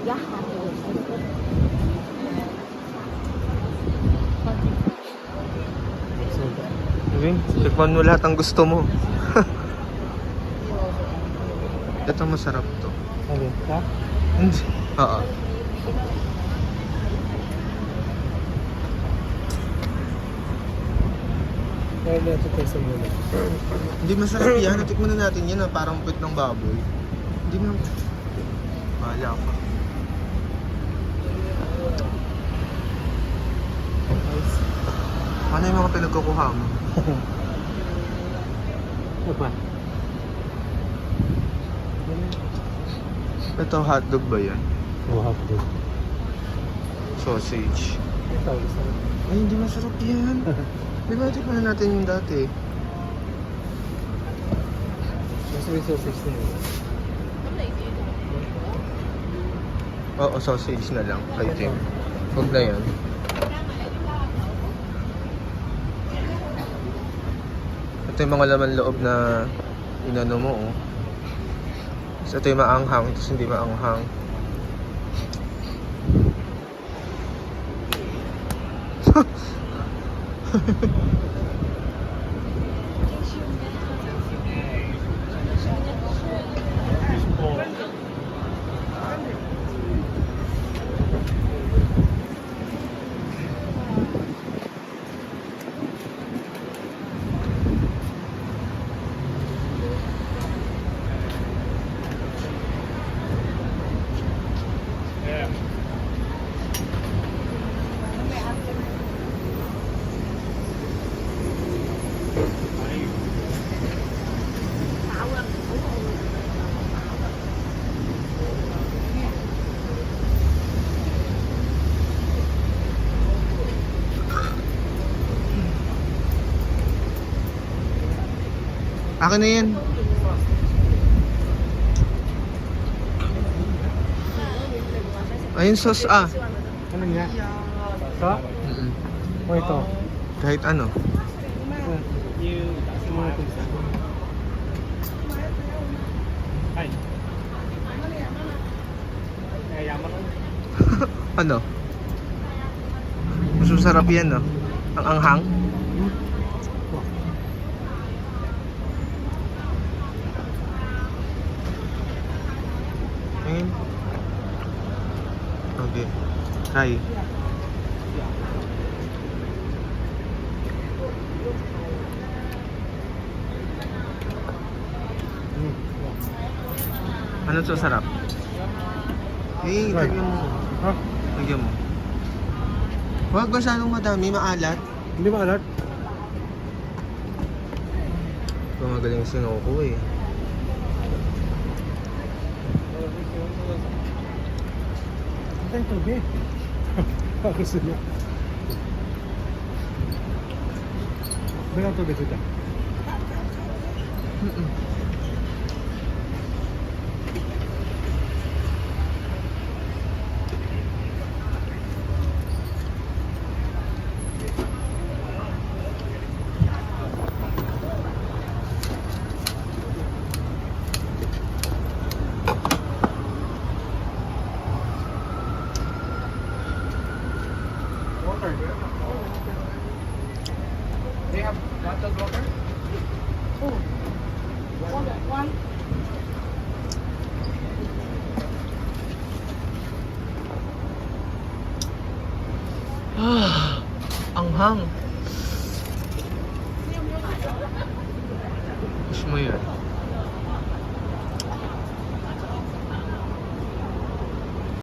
Okay, tikman mo lahat ang gusto mo. Ito masarap to. Ano? Ha? Hindi. Oo. Kaya na ito tayo sa muna. Hindi masarap yan. Natikman na natin yan na parang puwit ng baboy. Hindi mo... Bahala pa. Ano yung mga pinagkukuha mo? Ano pa? Ito hotdog ba yan? Oh, hotdog. Sausage. Ito, isa. Ay, hindi masarap yan. Di ba tikman na natin yung dati? Mas may sausage na yun. Oo, sausage na lang, I think. Huwag na yan. Ito yung mga laman loob na inano mo, oh. So, ito yung maanghang, tapos hindi maanghang. Akin na yan. Ayun, sauce ah. Ano nga? Ito? O ito? Kahit ano. Ay. Ano? Mas masarap yan, no? Ang anghang. Ayun. Okay. Try. Ano to sarap? Eh, lagyan mo. Ha? Lagyan mo. Huwag masyadong madami, maalat. Hindi ba alat? Ito magaling sinuko eh. Ito yung tubig. Gusto niya. Bigyan ang tubig dito. Water. They have bottled water? Oh, one. Ah, anghang. Gusto mo yun?